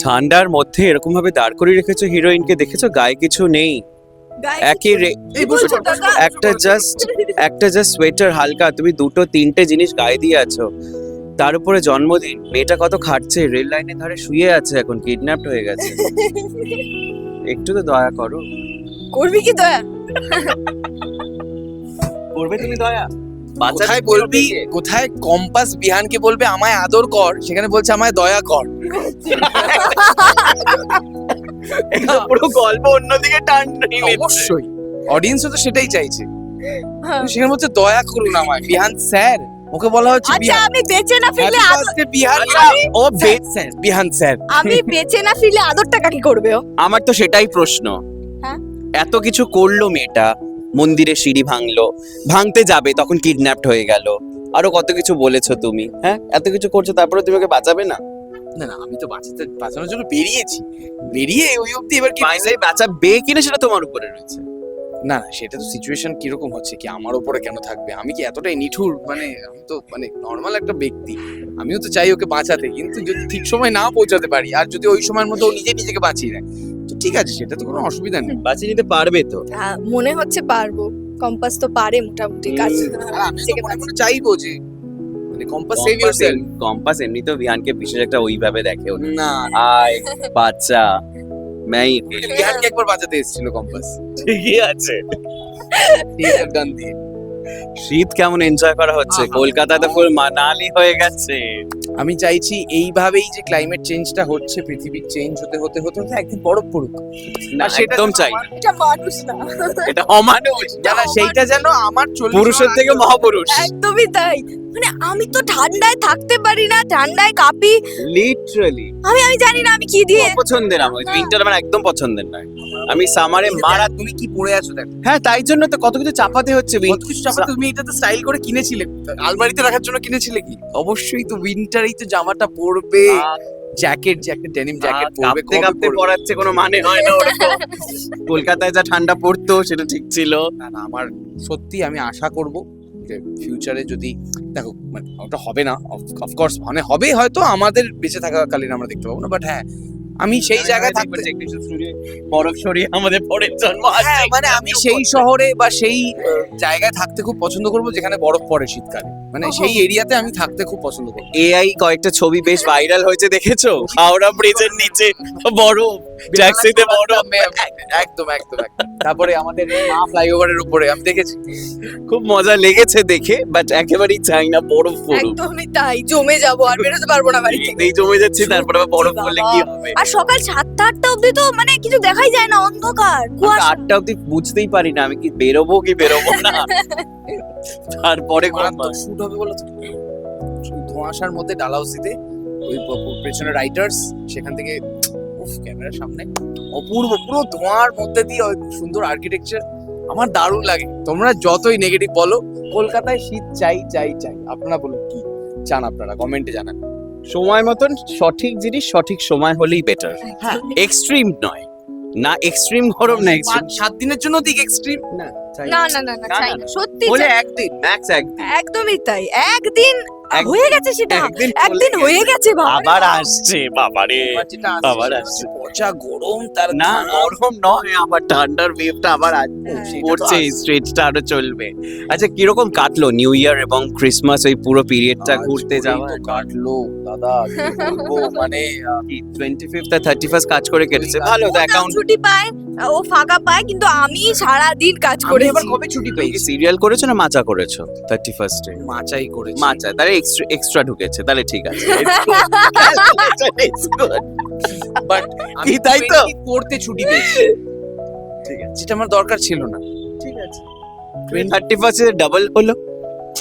ঠান্ডার মধ্যে এরকম ভাবে দাঁড় করিয়ে রেখেছো হিরোইনকে, দেখেছো গায়ে কিছু নেই, একই একটা জাস্ট সোয়েটার হালকা, তুমি দুটো তিনটে জিনিস গায়ে দিয়ে আছো, তার উপরে জন্মদিন, মেয়েটা কত খাটছে, রেল লাইনের ধারে শুয়ে আছে, এখন কিডন্যাপড হয়ে গেছে। একটু তো দয়া করো। করবি কি দয়া? করবে তুমি দয়া? কোথায় বলবি, কোথায় কম্পাস বিহানকে বলবে আমায় আদর কর, সেখানে বলছে আমায় দয়া কর। পুরো গল্প অন্যদিকে টান নিয়ে অবশ্যই অডিয়েন্সও তো সেটাই চাইছে, সেখানে বলছে দয়া করুন আমায়। বিহান স্যার, ওকে বলা হচ্ছে আচ্ছা আমি বেঁচে না ফিরলে বিহান ও স্যার, বিহান স্যার। আমি বেঁচে না ফিরলে আদরটা কাকে করবে ও? আমার তো সেটাই প্রশ্ন। হ্যাঁ? এত কিছু করলো মেয়েটা, মন্দিরে সিঁড়ি ভাঙলো, ভাঙতে যাবে তখন কিডন্যাপড হয়ে গেল, আরো কত কিছু বলেছো তুমি, হ্যাঁ এত কিছু করছো, তারপরে তুমি ওকে বাঁচাবে না? না না, আমি তো বাঁচানোর জন্য বেরিয়েছি, বেরিয়ে ওই অবধি এবার কি ফাইনালি বাঁচাবে কিনা সেটা তোমার উপরে রয়েছে। না না, সেটা তো সিচুয়েশন কিরকম হচ্ছে, কি আমার উপরে কেন থাকবে, আমি কি এতটাই নিঠুর? মানে আমি তো মানে নর্মাল একটা ব্যক্তি, আমিও তো চাই ওকে বাঁচাতে, কিন্তু যদি ঠিক সময় না পৌঁছাতে পারি, আর যদি ওই সময়ের মধ্যে ও নিজেকে বাঁচিয়ে নেয়, তো ঠিক আছে, সেটা তো কোনো অসুবিধা নেই। বাঁচিয়ে নিতে পারবে তো? হ্যাঁ, মনে হচ্ছে পারবো, কম্পাস তো পারে মোটামুটি কাজ। আর আমি তো মনে মনে চাইবো যে মানে কম্পাস সেভ ইয়োরসেলফ। কম্পাস এমনি তো বিহানকে বিশেষ একটা ওইভাবে দেখেও না। না, আয় বাচ্চা মেই, বিহানকে একবার বাঁচাতে এসেছিল কম্পাস, ঠিকই আছে। টিয়ার গান দিয়ে। শীত কেমন এনজয় করা হচ্ছে? আহা। কলকাতাতে ফুল মানালি হয়ে গেছে। আমি চাইছি এইভাবেই যে ক্লাইমেট চেঞ্জটা হচ্ছে, পৃথিবীর চেঞ্জ হতে হতে হতে হতে একদিন বরফ পড়ুক, না আর সেটা একদম যেন চাই, এটা মানুষ না, এটা অমানুষ, না সেইটা যেন আমার 40 পুরুষের বছর থেকে আগে- মহাপুরুষ। একদমই তাই। মানে আমি তো ঠান্ডায় থাকতে পারি না, ঠান্ডায় কাঁপি, লিটারালি আমি জানি না আমি কি দিয়ে। অপছন্দের, আমার উইন্টার আমার একদম পছন্দের নয়। আমি সামারে মারা, তুমি কি পরে আছো দেখো, হ্যাঁ তাই জন্য তো কত কিছু চাপাতে হচ্ছে। কত কিছু চাপা। তুমি এটা তো স্টাইল করে কিনেছিলে, আলমারিতে রাখার জন্য কিনেছিলে কি? অবশ্যই তো উইন্টারেই তো জামাটা পরবে, জ্যাকেট ডেনিম জ্যাকেট পরবে, কাঁপতে কাঁপতে পড়াচ্ছে, কোনো মানে হয় না ওরকম। কলকাতায় যা ঠান্ডা পড়তো সেটা ঠিক ছিল। না না, আমার সত্যি আমি আশা করব যে ফিউচারে যদি দেখো, মানে ওটা হবে না অফকোর্স, মানে হবে হয়তো আমাদের বেঁচে থাকাকালীন আমরা দেখতে পাবো না, বাট হ্যাঁ আমি সেই জায়গায় থাকতে, বরফ সরিয়ে আমাদের পরের জন্ম হ্যাঁ মানে আমি সেই শহরে বা সেই জায়গায় থাকতে খুব পছন্দ করব যেখানে বরফ পড়ে শীতকালে, মানে সেই এরিয়াতে আমি থাকতে খুব পছন্দ করব। এআই কয়েকটা ছবি বেশ ভাইরাল হয়েছে দেখেছো? হাওড়া ব্রিজের নিচে বরফ, ট্যাক্সিতে বরফ। একদম একদম একদম। তারপরে আমাদের ফ্লাইওভারের উপরে আমি দেখেছি, খুব মজা লেগেছে দেখে, বাট একেবারেই চাই না বরফ পড়ুক। একদমই তাই, জমে যাবো, আর বেরোতে পারবো না বাড়ি থেকে। এই জমে যাচ্ছি, তারপরে আবার বরফ পড়লে কি হবে? আর সকাল 7টা-8টা অবধি তো মানে কিছু দেখাই যায় না, অন্ধকার কুয়াশা। 8টা অব্দি বুঝতেই পারি না আমি কি বেরোবো কি বেরোবো না। তারপরে মারাত্মক শুট হবে বলে তো, ধোঁয়াশার মধ্যে ডালহাউসিতে ওই পেছনে রাইটার্স, সেখান থেকে উফ ক্যামেরার সামনে অপূর্ব, পুরো ধোঁয়ার মধ্যে দিয়ে ওই সুন্দর আর্কিটেকচার, আমার দারুণ লাগে। তোমরা যতই নেগেটিভ বলো, কলকাতায় শীত চাই চাই চাই। আপনারা বলুন কি চান, আপনারা কমেন্টে জানান। সময় মতন সঠিক জিনিস সঠিক সময় হলেই বেটার। হ্যাঁ, এক্সট্রিম নয়, না এক্সট্রিম গরম না এক্সট্রিম 7 দিনের জন্য দিক এক্সট্রিম না, চাই না না। না না না, না, চাই না। না, সত্যি বলে চাই। একদিন ম্যাক্স একদিন, একদমই তাই, একদিন একদিন। হয়ে গেছে সেটা, একদিন হয়ে গেছে বাবা। আবার আসছে বাবারে, আবার যেটা আবার আসছে আসছে। পচা গরম, তার না ধান। গরম নয়, আবার ঠান্ডার ওয়েভটা আবার হ্যাঁ, সেটা তো পড়ছে, আসছে। স্ট্রেচটা আরো চলবে। আচ্ছা কিরকম কাটলো নিউ ইয়ার এবং ক্রিসমাস, ওই পুরো পিরিয়ডটা আজ ঘুরতে করেই যাওয়া? তো কাটলো দাদা, কি বলবো, মানে 25th আর 31st কাজ করে কেটেছে, ভালো তো ও না অ্যাকাউন্ট। ছুটি পায়, ও ফাঁকা পায়, কিন্তু আমি সারা দিন কাজ আমি করেছি। এবার কবে ছুটি পেয়েছি? সিরিয়াল করেছো না মাচা করেছো 31st এ? মাচাই করেছি। মাচা, তাহলে এক্সট্রা ঢুকেছে, তাহলে ঠিক আছে। বাট কি তাই তো? পড়তে ছুটি পেয়েছি, ঠিক আছে, যেটা আমার দরকার ছিল না। ঠিক আছে। 31st এ ডাবল হলো,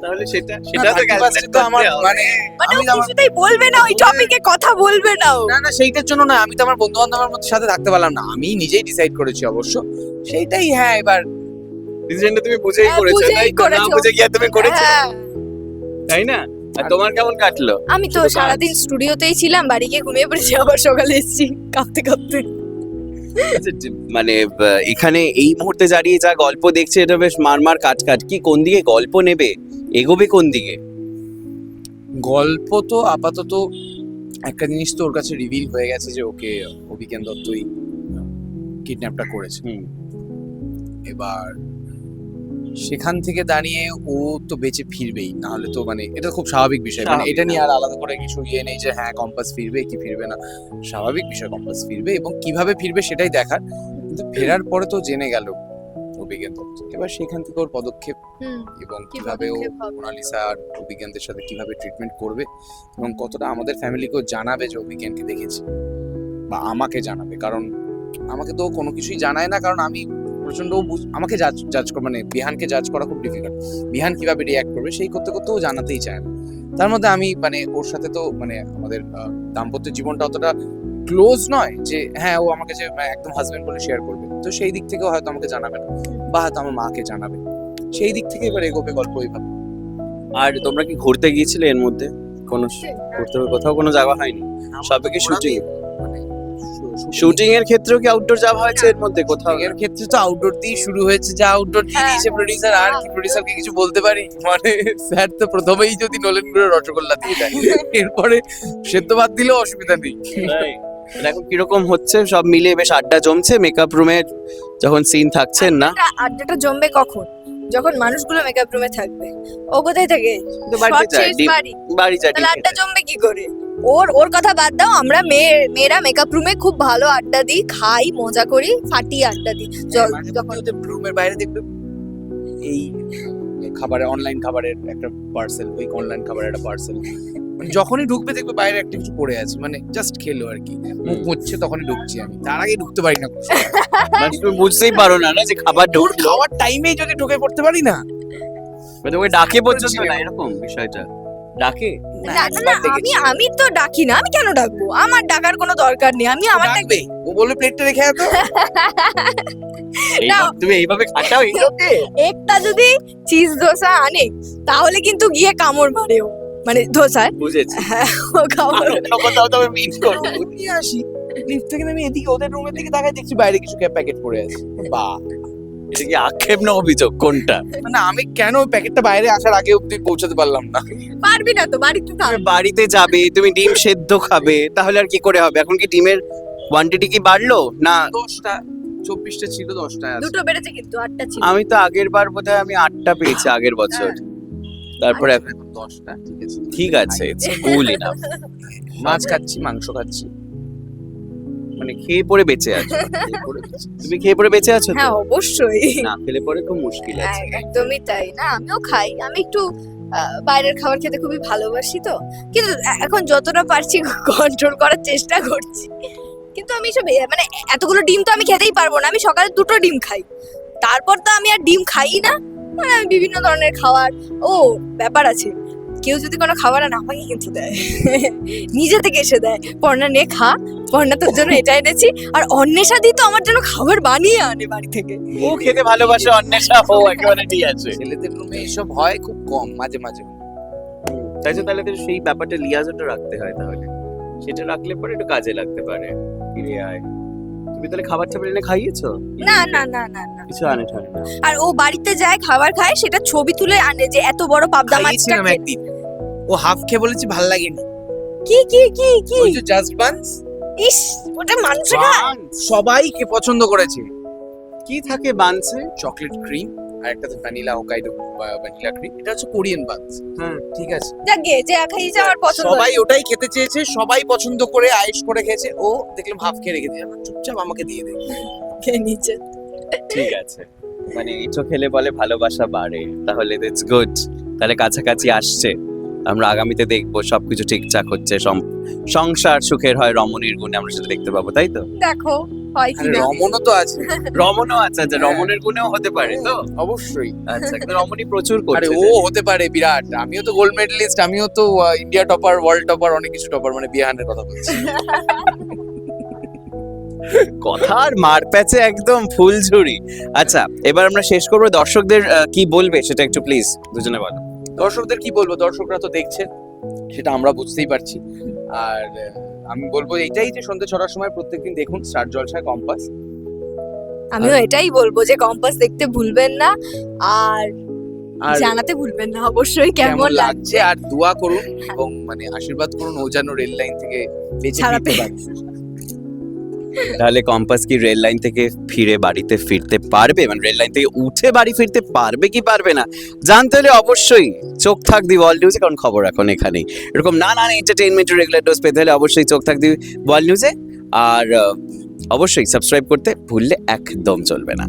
তাহলে সেটা না, 31st তো আমার মানে মানে আমি ও আমার কিছুতেই বলবে না, ওই টপিকে কথা বলবে না ও। না না সেইটার জন্য না, আমি তো আমার বন্ধু বান্ধবের মধ্যে সাথে থাকতে পারলাম না, আমি নিজেই ডিসাইড করেছি অবশ্য সেইটাই। হ্যাঁ এবার ডিসিশনটা তুমি বুঝেই হ্যাঁ, করেছো, বুঝেই তাই তো? না করেছো। বুঝে গিয়ে তুমি করেছো, হ্যাঁ, তাই না? আর তোমার কেমন কাটলো? আমি তো শুধু কাজ। সারাদিন স্টুডিওতেই ছিলাম, বাড়ি গিয়ে ঘুমিয়ে পড়েছি, আবার সকালে এসেছি কাঁপতে কাঁপতে। মানে এখানে এই মুহূর্তে দাঁড়িয়ে যা গল্প দেখছে, এটা বেশ মারমার কাট কি কোন দিকে গল্প নেবে, এগোবে কোন দিকে? গল্প তো আপাতত একটা জিনিস তো ওর কাছে রিভিল হয়ে গেছে যে ওকে অভিজ্ঞান দত্তই কিডন্যাপটা করেছে। এবার সেখান থেকে দাঁড়িয়ে ও তো বেঁচে ফিরবেই, না হলে তো মানে এটা খুব স্বাভাবিক বিষয়, মানে এটা নিয়ে আর আলাদা করে কিছু নেই যে হ্যাঁ কম্পাস ফিরবে কি ফিরবে না, স্বাভাবিক বিষয় কম্পাস ফিরবে এবং কিভাবে ফিরবে সেটাই দেখার। কিন্তু ফেরার পরে তো জেনে গেল অভিজ্ঞান দত্ত, এবার সেখান থেকে ওর পদক্ষেপ এবং কিভাবে ও মোনালিসা আর অভিজ্ঞানদের সাথে কিভাবে ট্রিটমেন্ট করবে এবং কতটা আমাদের ফ্যামিলিকেও জানাবে যে অভিজ্ঞানকে দেখেছি বা আমাকে জানাবে, কারণ আমাকে তো কোনো কিছুই জানায় না, কারণ আমি প্রচন্ড আমাকে জাজ মানে বিহানকে জাজ করা খুব ডিফিকাল্ট। বিহান কিভাবে রিয়াক্ট করবে সেই করতে করতে ও জানাতেই চায় না। তার মধ্যে আমি মানে ওর সাথে তো মানে আমাদের দাম্পত্য জীবনটা অতটা ক্লোজ নয় যে হ্যাঁ ও আমাকে যে একদম হাজবেন্ড বলে শেয়ার করবে, তো সেই দিক থেকেও হয়তো আমাকে জানাবে না বা হয়তো আমার মাকে জানাবে, সেই দিক থেকে এবার এগোবে গল্প এইভাবে। আর তোমরা কি ঘুরতে গিয়েছিলে এর মধ্যে? কোনো ঘুরতে কোথাও কোনো যাওয়া হয়নি? সবে কি শুটিং? শুটিং এর ক্ষেত্রেও কি আউটডোর যাওয়া হয়েছে এর মধ্যে কোথাও? এর ক্ষেত্রে তো আউটডোর দিয়ে শুরু হয়েছে, যা আউটডোর দিয়ে দিয়েছে প্রোডিউসার, আর কি প্রোডিউসারকে কিছু বলতে পারি? মানে স্যার তো প্রথমেই যদি নলেন গুঁড়ো রসগোল্লা দিয়ে দেয়, এরপরে সেদ্ধ ভাত দিলেও অসুবিধা নেই। এখন কিরকম হচ্ছে সব মিলে? বেশ আড্ডা জমছে মেকআপ রুমে যখন সিন থাকছেন না? আড্ডাটা জমবে কখন? যখন মানুষগুলো মেকআপ রুমে থাকবে। ও কোথায় থাকে? তো বাড়িতে যায়, বাড়ি যায়। তাহলে আড্ডা জমবে কি করে? ওর কথা বাদ দাও, আমরা মেয়েরা মেকআপ রুমে খুব ভালো আড্ডা দিই, খাই, মজা করি, ফাটিয়ে আড্ডা দিই। যখন ওদের রুমের বাইরে দেখবে এই খাবারের অনলাইন খাবারের একটা পার্সেল, ওই অনলাইন খাবারের একটা পার্সেল, যখনই ঢুকবে দেখবে বাইরে একটা কিছু পড়ে আছে, মানে জাস্ট খেলো আর কি, মুখ মুছছে তখনই ঢুকছি আমি, তার আগে ঢুকতে পারি না। মানে তুমি বুঝতেই পারো না যে খাবার ঢুকলো, খাওয়ার টাইমেই যদি ঢুকে পড়তে পারি না, মানে ওই ডাকে পর্যন্ত না, এরকম বিষয়টা ডাকে আমি তো ডাকি না, আমি কেন ডাকবো? আমার ডাকার কোনো দরকার নেই, আমি আমার ডাকবে। ও বলে প্লেটটা রেখে আয় তো। তুমি এইভাবে খাটাও এইটাকে। একটা যদি চিজ দোসা আনে তাহলে কিন্তু গিয়ে কামড় মারে ও, মানে ধোসায়। বুঝেছি, ও কামড় কোথাও তবে মিট করবো। নিয়ে আসি লিফট থেকে, আমি এদিকে ওদের রুমের দিকে তাকাই, দেখছি বাইরে কিছু প্যাকেট পড়ে আছে। বাহ, এটা কি আক্ষেপ না অভিযোগ কোনটা? মানে আমি কেন ওই প্যাকেটটা বাইরে আসার আগে অব্দি পৌঁছাতে পারলাম না? পারবি না তো, বাড়িতে থাক। তুমি বাড়িতে যাবে, তুমি ডিম সেদ্ধ খাবে, তাহলে আর কি করে হবে? এখন কি ডিমের কোয়ান্টিটি কি বাড়লো না? 10টা 24টা ছিল, 10টা আছে। দুটো বেড়েছে কিন্তু 8টা ছিল। আমি তো আগের বার বোধহয় আমি 8টা পেয়েছি আগের বছর, তারপরে এখন 10টা। ঠিক আছে, ঠিক আছে, ইটস কুল ইনাফ। মাছ খাচ্ছি, মাংস খাচ্ছি, মানে খেয়ে পরে বেঁচে আছো। এই করে দিচ্ছি। তুমি খেয়ে পরে বেঁচে আছো তো? হ্যাঁ অবশ্যই, না খেলে পরে খুব মুশকিল আছে। একদমই তাই। না আমিও খাই, আমি একটু বাইরের খাবার খেতে খুবই ভালোবাসি তো, কিন্তু এখন যতটা পারছি কন্ট্রোল করার চেষ্টা করছি। কিন্তু আমি সব মানে এতগুলো ডিম তো আমি খেতেই পারবো না, আমি সকালে 2টো ডিম খাই, তারপর তো আমি আর ডিম খাই না। মানে আমি বিভিন্ন ধরনের খাবার, ব্যাপার আছে, কেউ যদি কোনো খাবার আনে আমাকে কিন্তু দেয়, নিজে থেকে এসে দেয়, পর্ণা নে খা, পর্ণা তোর জন্য এটা এনেছি। আর অন্বেষা দি তো আমার জন্য খাবার বানিয়ে আনে বাড়ি থেকে। ও খেতে ভালোবাসে, অন্বেষা ও একেবারে ঠিক আছে। ছেলেদের রুমে এসব হয় খুব কম, মাঝে মাঝে। তাই তো, তাহলে তো সেই ব্যাপারটা লিয়াজটা রাখতে হয়, তাহলে সেটা রাখলে পরে একটু কাজে লাগতে পারে। ফিরে আয়, তুমি তাহলে খাবার টাবার এনে খাইয়েছো? না না না না না, কিছু আনে ঠানে না। আর ও বাড়িতে যায় খাবার খায়, সেটা ছবি তুলে আনে যে এত বড় পাবদা মাছটা খাইয়েছিলাম একদিন, ও হাফ খেয়ে বলেছি ভাল লাগেনি। কি কি কি কি ওই যে জাস্ট বানস, ইস, ওটা মানুষ খায়? সবাইকে পছন্দ করেছে। কি থাকে বানসে? চকলেট ক্রিম আর একটা তো ভ্যানিলা হোকাইডো ভ্যানিলা ক্রিম, এটা হচ্ছে কোরিয়ান বানস। হ্যাঁ ঠিক আছে, যাকে যে খাইয়েছে আমার পছন্দ সবাই হয়েছে। ওটাই খেতে চেয়েছে, সবাই পছন্দ করে আয়েশ করে খেয়েছে, ও দেখলাম হাফ খেয়ে রেখে দিয়ে চুপচাপ আমাকে দিয়ে দে। খেয়ে নিচ্ছে। ঠিক আছে, মানে এঁচো খেলে বলে ভালোবাসা বাড়ে, তাহলে দ্যাটস গুড। তাহলে কাছাকাছি আসছে, আমরা আগামীতে দেখবো সবকিছু ঠিকঠাক হচ্ছে, সংসার সুখের হয় রমণীর গুণে, আমরা সেটা দেখতে পাবো, তাই তো? দেখো হয় কি আরে না। রমণও তো আছে। রমণও আছে, আচ্ছা রমণের গুণেও হতে পারে তো? অবশ্যই। আচ্ছা, কিন্তু রমণী প্রচুর আরে করছে। ও হতে পারে বিরাট, আমিও তো গোল্ড মেডেলিস্ট, আমিও তো ইন্ডিয়া টপার, ওয়ার্ল্ড টপার, অনেক কিছু টপার, মানে বিহানের কথা বলছি। কথা আর মার প্যাচে একদম ফুলঝুরি। আচ্ছা, এবার আমরা শেষ করবো, দর্শকদের কি বলবে সেটা একটু প্লিজ দুজনে বলো। দর্শকদের কি বলবো, দর্শকরা তো দেখছে, সেটা আমরা বুঝতেই পারছি। আর আমি বলবো এইটাই যে সন্ধ্যে 6টার সময় প্রত্যেকদিন দেখুন স্টার জলসায় কম্পাস। আমিও এটাই বলবো যে কম্পাস দেখতে ভুলবেন না। আর আর জানাতে ভুলবেন না অবশ্যই কেমন কেমন লাগছে, আর দোয়া করুন এবং মানে আশীর্বাদ করুন ও যেন রেল লাইন থেকে বেঁচে ছাড়া ফিরতে পারে। তাহলে কম্পাস কি রেল লাইন থেকে ফিরে বাড়িতে ফিরতে পারবে, মানে রেল লাইন থেকে উঠে বাড়ি ফিরতে পারবে কি পারবে না জানতে হলে অবশ্যই চোখ থাক দি ওয়ার্ল্ড নিউজে, কারণ খবর এখন এখানেই। এরকম নানান এন্টারটেইনমেন্টের রেগুলার ডোজ পেতে হলে অবশ্যই চোখ থাক দি ওয়ার্ল্ড নিউজে। আর অবশ্যই সাবস্ক্রাইব করতে ভুললে একদম চলবে না।